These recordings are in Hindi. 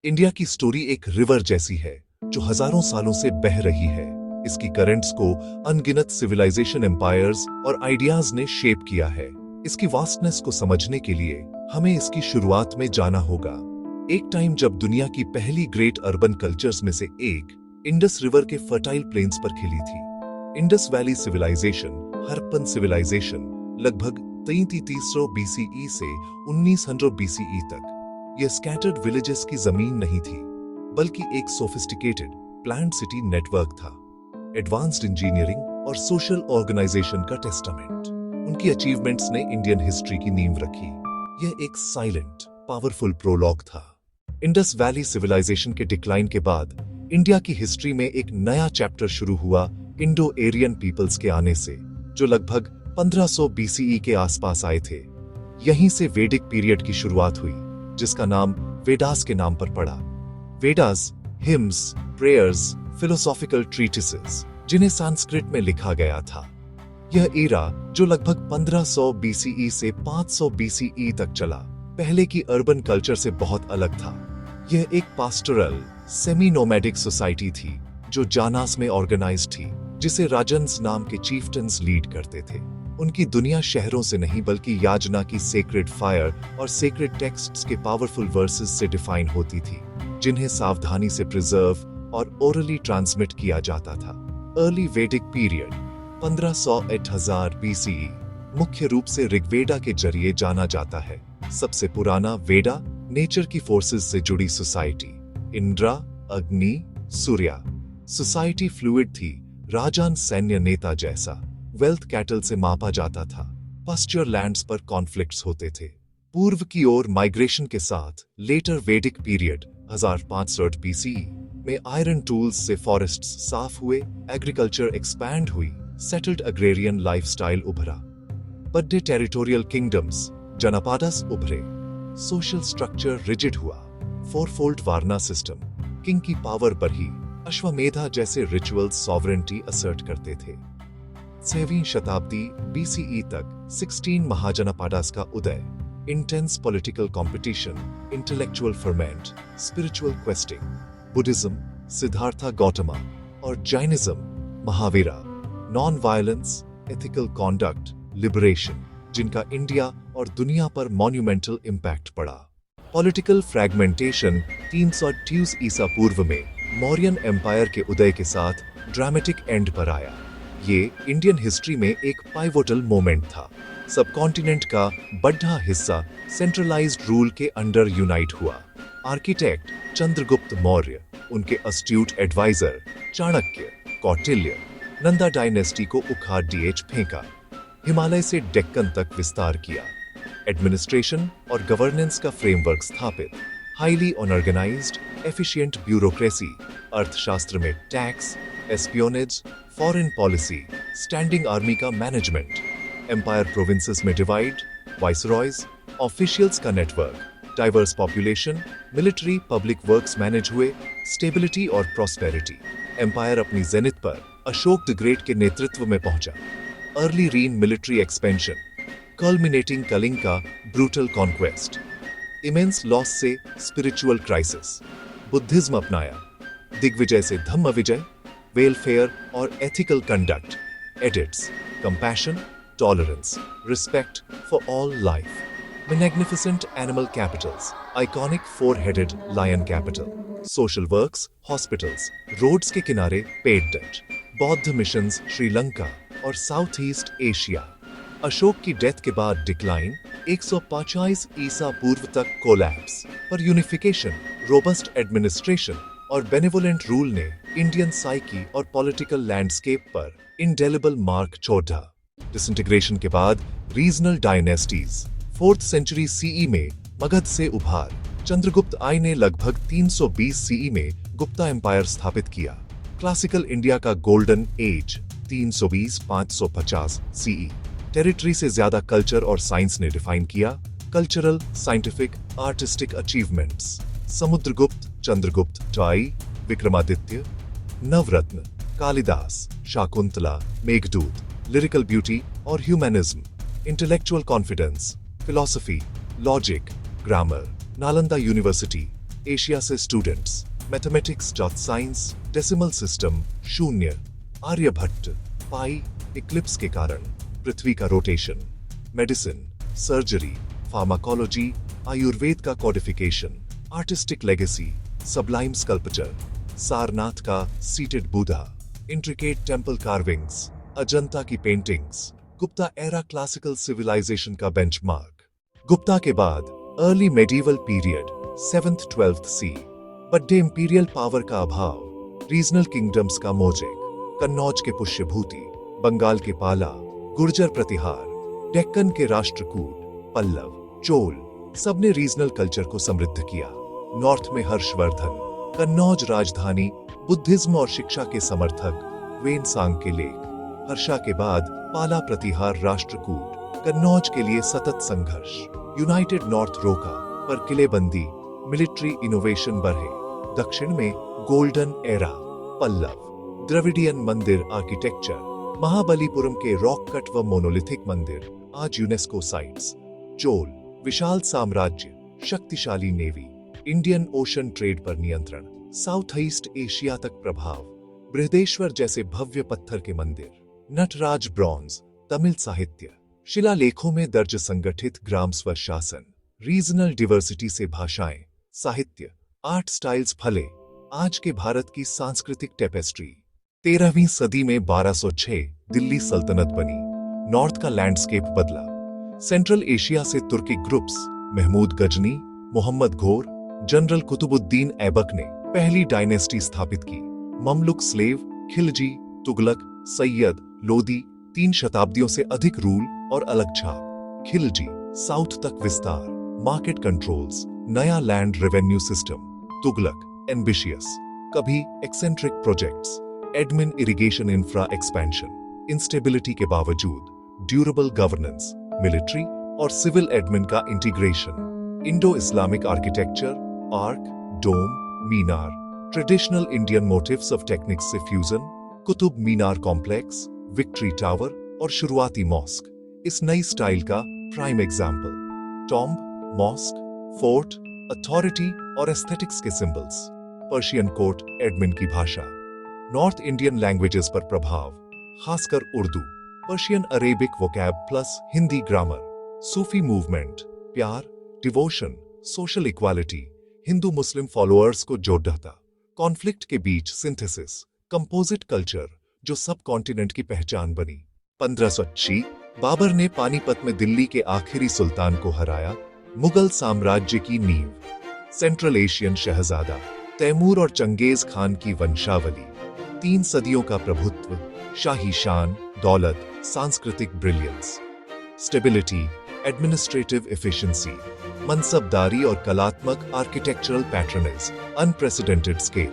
इंडिया की स्टोरी एक रिवर जैसी है जो हजारों सालों से बह रही है। इसकी करंट्स को अनगिनत सिविलाइजेशन एम्पायर्स और आइडियाज ने शेप किया है। इसकी वास्टनेस को समझने के लिए हमें इसकी शुरुआत में जाना होगा। एक टाइम जब दुनिया की पहली ग्रेट अर्बन कल्चर्स में से एक इंडस रिवर के फर्टाइल प्लेन्स पर खिली थी। Indus valley civilization, Harappan civilization लगभग 3300 बीसीई से 1900 बीसीई तक यह स्कैटर्ड विलेजेस की जमीन नहीं थी, बल्कि एक सोफिस्टिकेटेड प्लान्ड सिटी नेटवर्क था। एडवांस्ड इंजीनियरिंग और सोशल ऑर्गेनाइजेशन का टेस्टामेंट। उनकी अचीवमेंट्स ने इंडियन हिस्ट्री की नींव रखी। यह एक साइलेंट, पावरफुल प्रोलॉग था। इंडस वैली सिविलाइजेशन के डिक्लाइन के बाद इंडिया की हिस्ट्री में एक नया चैप्टर शुरू हुआ इंडो एरियन पीपल्स के आने से, जो लगभग 1500 बीसीई के आसपास आए थे। यहीं से वैदिक पीरियड की शुरुआत हुई, जिसका नाम वेदास के नाम पर पड़ा। वेदास हिम्स, प्रेयर्स, फिलोसॉफिकल ट्रीटिसेस जिन्हें संस्कृत में लिखा गया था। यह एरा जो लगभग 1500 बीसीई से 500 बीसीई तक चला, पहले की अर्बन कल्चर से बहुत अलग था। यह एक पास्टोरल, सेमी नोमैडिक सोसाइटी थी जो जानास में ऑर्गेनाइज्ड थी, जिसे राजन्स नाम के चीफ्टन्स लीड करते थे। उनकी दुनिया शहरों से नहीं बल्कि याजना की सेक्रेड फायर और सेक्रेड टेक्स्ट्स के पावरफुल वर्सेस से डिफाइन होती थी, जिन्हें सावधानी से प्रिजर्व और ओरली ट्रांसमिट किया जाता था। अर्ली वैदिक पीरियड 1500-8000 बीसीई मुख्य रूप से ऋग्वेदा के जरिए जाना जाता है। सबसे पुराना वेदा नेचर की फोर्सेस से जुड़ी सोसाइटी, इंद्रा, अग्नि, सूर्या। सोसाइटी फ्लूइड थी, राजान सैन्य नेता जैसा। वेल्थ कैटल से मापा जाता था। पास्चर लैंड्स पर कॉन्फ्लिक्ट्स होते थे। पूर्व की ओर माइग्रेशन के साथ लेटर वैदिक पीरियड 1560 बीसीई में आयरन टूल्स से फॉरेस्ट्स साफ हुए, एग्रीकल्चर एक्सपैंड हुई, सेटल्ड अग्रेरियन लाइफस्टाइल उभरा। बड़े टेरिटोरियल किंगडम्स, जनपादास उभरे। सोशल स्ट्रक्चर रिजिड हुआ। फोरफोल्ड वार्ना सिस्टम, किंग की पावर बढ़ी। अश्वमेधा जैसे रिचुअल्स सॉवरेंटी असर्ट करते थे। 7वीं शताब्दी बीसीई तक 16 महाजनपादास का उदय। Intense political competition, intellectual ferment, spiritual questing. Buddhism, Siddhartha Gautama और Jainism, Mahavira. Non violence, ethical conduct, liberation, जिनका इंडिया और दुनिया पर मॉन्यूमेंटल इम्पैक्ट पड़ा। पॉलिटिकल फ्रैगमेंटेशन 330 ईसा पूर्व में मौर्यन एम्पायर के उदय के साथ ड्रामेटिक एंड पर आया। ये इंडियन हिस्ट्री में एक पाइवोटल मोमेंट था। सबकॉन्टिनेंट का बड़ा हिस्सा सेंट्रलाइज्ड रूल के अंडर यूनाइट हुआ। आर्किटेक्ट चंद्रगुप्त मौर्य, उनके अस्ट्यूट एडवाइजर चाणक्य, कौटिल्य, नंदा डायनेस्टी को उखाड़ फेंका। हिमालय से डेक्कन तक विस्तार किया। एडमिनिस्ट्रेशन और गवर्नेंस का फ्रेमवर्क स्थापित। Highly unorganized, efficient bureaucracy. Arthashastra में tax, espionage, foreign policy, standing army का मैनेजमेंट। एम्पायर प्रोविंसेस में डिवाइड, वाइसरॉयज, ऑफिशियल्स का network, diverse population, military public works manage हुए। स्टेबिलिटी और प्रॉस्पेरिटी। एम्पायर अपनी जेनिथ पर अशोक द ग्रेट के नेतृत्व में पहुंचा। Early reign military expansion, culminating Kalinga का ब्रूटल कॉन्क्वेस्ट। इमेंस लॉस से स्पिरिचुअल क्राइसिस। बुद्धिज्म अपनाया। दिग्विजय से धम्म विजय। वेलफेयर और ethical conduct. Edicts, compassion, tolerance, respect for all life. Magnificent animal capitals, iconic 4-हेडेड lion capital. Social works, hospitals, roads के किनारे पेटेंट। बौद्ध मिशंस श्रीलंका और साउथ ईस्ट एशिया। अशोक की डेथ के बाद डिक्लाइन 150 ईसा पूर्व तक कोलैप्स, पर यूनिफिकेशन, रोबस्ट एडमिनिस्ट्रेशन और बेनिवोलेंट रूल ने इंडियन साइकी और पॉलिटिकल लैंडस्केप पर इंडेलिबल मार्क छोड़ा। डिसइंटीग्रेशन के बाद regional dynasties. 4th century CE में मगध से उभार। चंद्रगुप्त आई ने लगभग 320 सीई में गुप्ता एम्पायर स्थापित किया। क्लासिकल इंडिया का गोल्डन एज 320-550 सीई। टेरिटरी से ज्यादा कल्चर और साइंस ने डिफाइन किया। Cultural, scientific, artistic achievements. Samudragupta, Chandragupta, टाई, विक्रमादित्य। नवरत्न, कालिदास, शाकुंतला, मेघदूत। लिरिकल ब्यूटी और humanism. Intellectual confidence, philosophy, logic, grammar. Nalanda university, Asia से students, mathematics, science, decimal system 0, Aryabhata, pi, eclipse के कारण, पृथ्वी का rotation, medicine, surgery, pharmacology, Ayurveda का codification, artistic legacy, sublime sculpture, Sarnath का seated Buddha, intricate temple carvings, Ajanta की paintings, Gupta era classical civilization का बेंचमार्क। गुप्ता के बाद early medieval period 7th 12th C, बड्डे इंपीरियल पावर का अभाव, रीजनल किंगडम्स का मोजेक, कन्नौज के पुष्यभूति, बंगाल के पाला, गुर्जर प्रतिहार, डेक्कन के राष्ट्रकूट, पल्लव, चोल, सबने रीजनल कल्चर को समृद्ध किया। नॉर्थ में हर्षवर्धन, कन्नौज राजधानी, बुद्धिज्म और शिक्षा के समर्थक, वेनसांग के लेख, हर्षा के बाद पाला प्रतिहार राष्ट्रकूट, कन्नौज के लिए सतत संघर्ष, यूनाइटेड नॉर्थ रोका, पर किलेबंदी, मिलिट्री इनोवेशन बढ़े। दक्षिण में गोल्डन एरा, पल्लव, द्रविडियन मंदिर आर्किटेक्चर, महाबलीपुरम के रॉक कट व मोनोलिथिक मंदिर आज यूनेस्को साइट्स, चोल, विशाल साम्राज्य, शक्तिशाली नेवी, इंडियन ओशन ट्रेड पर नियंत्रण, साउथ ईस्ट एशिया तक प्रभाव, बृहदेश्वर जैसे भव्य पत्थर के मंदिर, नटराज ब्रॉन्ज, तमिल साहित्य, शिलालेखों में दर्ज संगठित ग्राम स्वशासन, रीजनल डिवर्सिटी से भाषाएं, साहित्य, आर्ट स्टाइल्स फले, आज के भारत की सांस्कृतिक टेपेस्ट्री। 13वीं सदी में 1206 दिल्ली सल्तनत बनी, नॉर्थ का लैंडस्केप बदला, सेंट्रल एशिया से तुर्किक ग्रुप्स, महमूद गजनी, मोहम्मद घोर, जनरल कुतुबुद्दीन ऐबक ने पहली डायनेस्टी स्थापित की, ममलुक स्लेव, खिलजी, तुगलक, सैयद, लोदी, 3 शताब्दियों से अधिक रूल और अलग छाप, खिलजी, साउथ तक विस्तार, मार्केट कंट्रोल्स, नया land revenue system, Tughlaq, ambitious, कभी eccentric projects, admin irrigation infra expansion, instability के बावजूद, ड्यूरेबल गवर्नेंस, मिलिट्री और सिविल एडमिन का integration, Indo Islamic architecture, arch, dome, minar, traditional Indian motifs of techniques से fusion, Qutub Minar complex, victory tower और शुरुआती मॉस्क, इस नई स्टाइल का prime example, tomb, mosque, fort, authority और एस्थेटिक्स के सिंबल्स, पर्शियन कोर्ट, एडमिन की भाषा, नॉर्थ इंडियन लैंग्वेजेस पर प्रभाव, खासकर Urdu, Persian Arabic vocab plus Hindi grammar, Sufi movement, प्यार, devotion, social equality, Hindu Muslim followers को जोड़ता, कॉन्फ्लिक्ट के बीच सिंथेसिस, कंपोजिट कल्चर जो सब कॉन्टिनेंट की पहचान बनी। 1580 बाबर ने पानीपत में दिल्ली के आखिरी सुल्तान को हराया, मुगल साम्राज्य की नींव, सेंट्रल एशियन शहजादा, तैमूर और चंगेज खान की वंशावली, 3 सदियों का प्रभुत्व, शाही शान, दौलत, सांस्कृतिक ब्रिलियंस, स्टेबिलिटी, एडमिनिस्ट्रेटिव एफिशिएंसी, मनसबदारी और कलात्मक architectural patronage, unprecedented scale,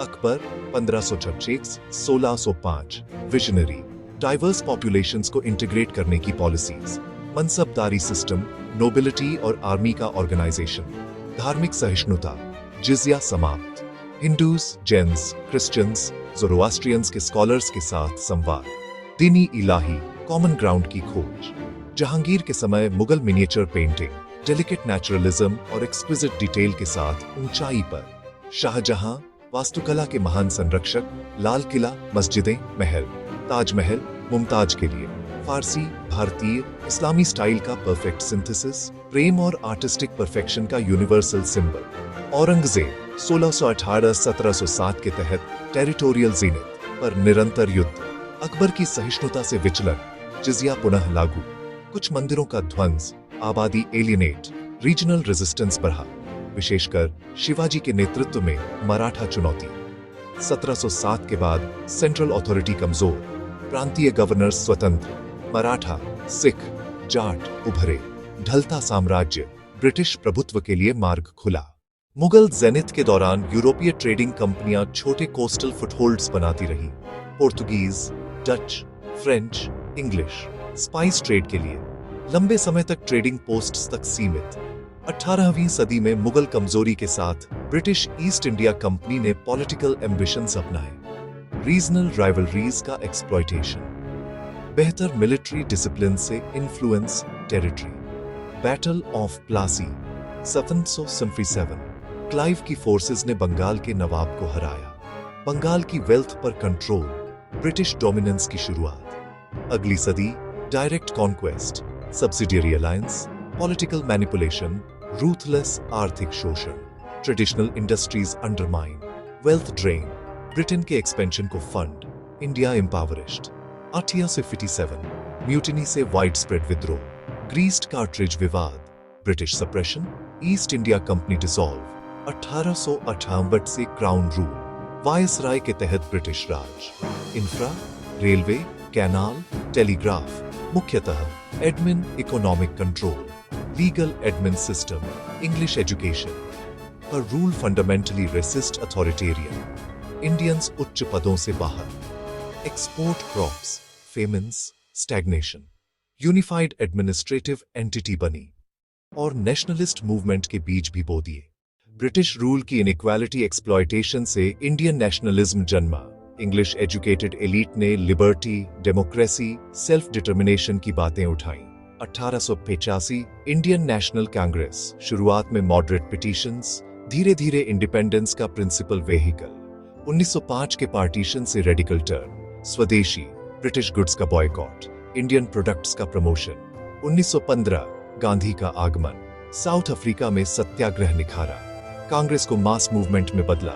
Akbar 1526-1605, visionary, diverse populations को इंटीग्रेट करने की पॉलिसीज, मनसबदारी सिस्टम, नोबिलिटी और आर्मी का ऑर्गेनाइजेशन, धार्मिक सहिष्णुता, जिजिया समाप्त, हिंदूज, जैन्स, क्रिश्चियंस, ज़ोरोआस्ट्रियंस के स्कॉलर्स के साथ संवाद, दीनी इलाही, कॉमन ग्राउंड की खोज, जहांगीर के समय Mughal miniature painting, delicate naturalism और एक्सक्विजिट डिटेल के साथ ऊंचाई पर, शाहजहां, वास्तुकला के महान संरक्षक, लाल किला, मस्जिदें, महल, ताजमहल, मुमताज के लिए, फारसी, भारतीय, इस्लामी स्टाइल का परफेक्ट सिंथेसिस, प्रेम और आर्टिस्टिक परफेक्शन का यूनिवर्सल सिंबल, औरंगजेब 1618-1707 के तहत टेरिटोरियल जीनित पर निरंतर युद्ध, अकबर की सहिष्णुता से विचलन, जिजिया पुनः लागू, कुछ मंदिरों का ध्वंस, आबादी एलियनेट, रीजनल रेजिस्टेंस बढ़ा, विशेषकर शिवाजी के नेतृत्व में मराठा चुनौती, 1707 के बाद सेंट्रल अथॉरिटी कमजोर, प्रांतीय गवर्नर स्वतंत्र, मराठा, सिख, जाट उभरे, ढलता साम्राज्य, ब्रिटिश प्रभुत्व के लिए मार्ग खुला। मुगल जेनिथ के दौरान यूरोपीय ट्रेडिंग कंपनियां छोटे कोस्टल फुटहोल्ड्स बनाती रहीं, Portuguese, Dutch, French, English, spice trade के लिए, लंबे समय तक ट्रेडिंग पोस्ट्स तक सीमित। 18वीं सदी में मुगल कमजोरी के साथ ब्रिटिश ईस्ट इंडिया कंपनी ने पॉलिटिकल एम्बिशंस अपनाए, रीजनल राइवलरीज का एक्सप्लॉयटेशन, बेहतर मिलिट्री डिसिप्लिन से influence territory, battle of Plassey 1777, Clive की फोर्सेस ने बंगाल के नवाब को हराया। बंगाल की वेल्थ पर कंट्रोल, ब्रिटिश डोमिनेंस की शुरुआत। अगली सदी, direct conquest, subsidiary alliance, political manipulation, ruthless आर्थिक शोषण, traditional industries undermine, wealth drain, Britain के एक्सपेंशन को फंड, इंडिया एम्पावरिश्ड। 1857, म्यूटिनी से वाइड स्प्रेड विद्रोह, ग्रीस्ड कार्ट्रिज विवाद, British suppression, East India Company dissolve. 1858 से क्राउन रूल, वायसराय के तहत British Raj. Infra, railway, canal, telegraph, मुख्यतः admin economic control, legal admin system, English education. पर rule fundamentally racist authoritarian, Indians उच्च पदों से बाहर, export crops, famines, stagnation, unified administrative entity बनी और नेशनलिस्ट मूवमेंट के बीज भी बो दिए। ब्रिटिश रूल की इनइक्वालिटी एक्सप्लॉयटेशन से इंडियन नेशनलिज्म जन्मा। इंग्लिश एजुकेटेड एलीट ने लिबर्टी, डेमोक्रेसी, सेल्फ डिटर्मिनेशन की बातें उठाई। 1885 इंडियन नेशनल कांग्रेस, शुरुआत में मॉडरेट पिटीशंस, धीरे धीरे इंडिपेंडेंस का प्रिंसिपल वेहिकल। 1905 के पार्टीशन से रेडिकल टर्न, स्वदेशी, ब्रिटिश गुड्स का बॉयकॉट, इंडियन प्रोडक्ट्स का प्रमोशन। 1915 गांधी का आगमन, साउथ अफ्रीका में सत्याग्रह निखारा, कांग्रेस को मास मूवमेंट में बदला।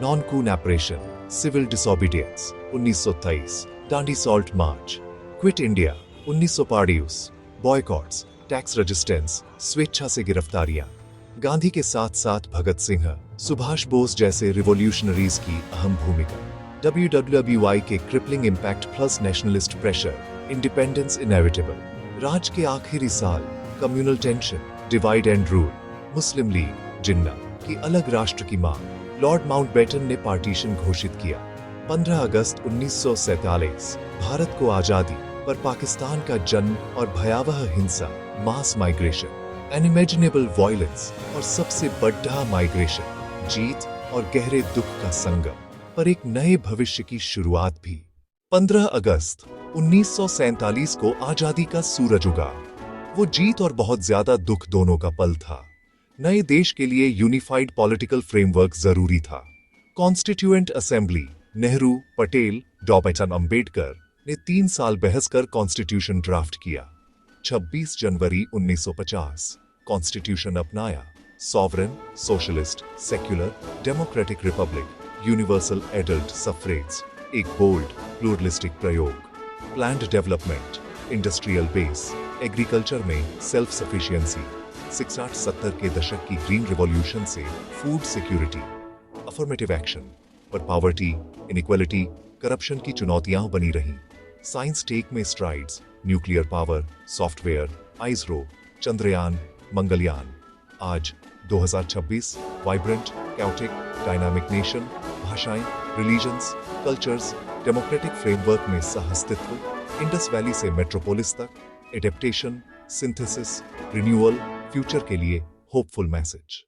Non co operation, civil disobedience. 1923 Dandi salt march, quit India. 1900 पार्डियूस, बॉयकॉट्स, टैक्स रेजिस्टेंस, स्वेच्छा से गिरफ्तारियां। गांधी के साथ साथ भगत सिंह, सुभाष बोस जैसे रिवॉल्यूशनरीज की अहम भूमिका। WWBY के crippling impact plus nationalist pressure, independence inevitable. Raj के आखिरी साल, communal tension, divide and rule. Muslim league, Jinnah की अलग राष्ट्र की मांग, लॉर्ड माउंटबेटन ने पार्टीशन घोषित किया। 15 अगस्त 1947 भारत को आजादी, पर पाकिस्तान का जन्म और भयावह हिंसा, मास माइग्रेशन, अनइमेजिनेबल वॉयलेंस और सबसे बड़ा माइग्रेशन, जीत और गहरे दुख का संगम, पर एक नए भविष्य की शुरुआत भी। 15 अगस्त 1947 को आजादी का सूरज उगा। वो जीत और बहुत ज्यादा दुख दोनों का पल था। नए देश के लिए यूनिफाइड पॉलिटिकल फ्रेमवर्क जरूरी था। Constituent assembly, Nehru, Patel, doctor Ambedkar ने 3 साल बहस कर कॉन्स्टिट्यूशन ड्राफ्ट किया। 26 जनवरी 1950 कॉन्स्टिट्यूशन अपनाया। Sovereign, socialist, secular, democratic republic, universal adult suffrage, एक बोल्ड, प्लूरलिस्टिक प्रयोग। Planned development, industrial base, agriculture में सेल्फ सफिशिएंसी। 60-70 के दशक की ग्रीन रिवॉल्यूशन से फूड सिक्योरिटी। अफर्मेटिव एक्शन, पर पॉवर्टी, इनइक्वालिटी, करप्शन की चुनौतियां बनी रहीं। साइंस टेक में strides, nuclear power, software, आइसरो, Chandrayaan, Mangalyaan. आज 2026 वाइब्रेंट, कैओटिक, डायनामिक नेशन, भाषाएं, रिलीजन्स, कल्चर्स, डेमोक्रेटिक फ्रेमवर्क में सहअस्तित्व, इंडस वैली से मेट्रोपोलिस तक, एडेप्टेशन, सिंथेसिस, रिन्यूअल, फ्यूचर के लिए होपफुल मैसेज।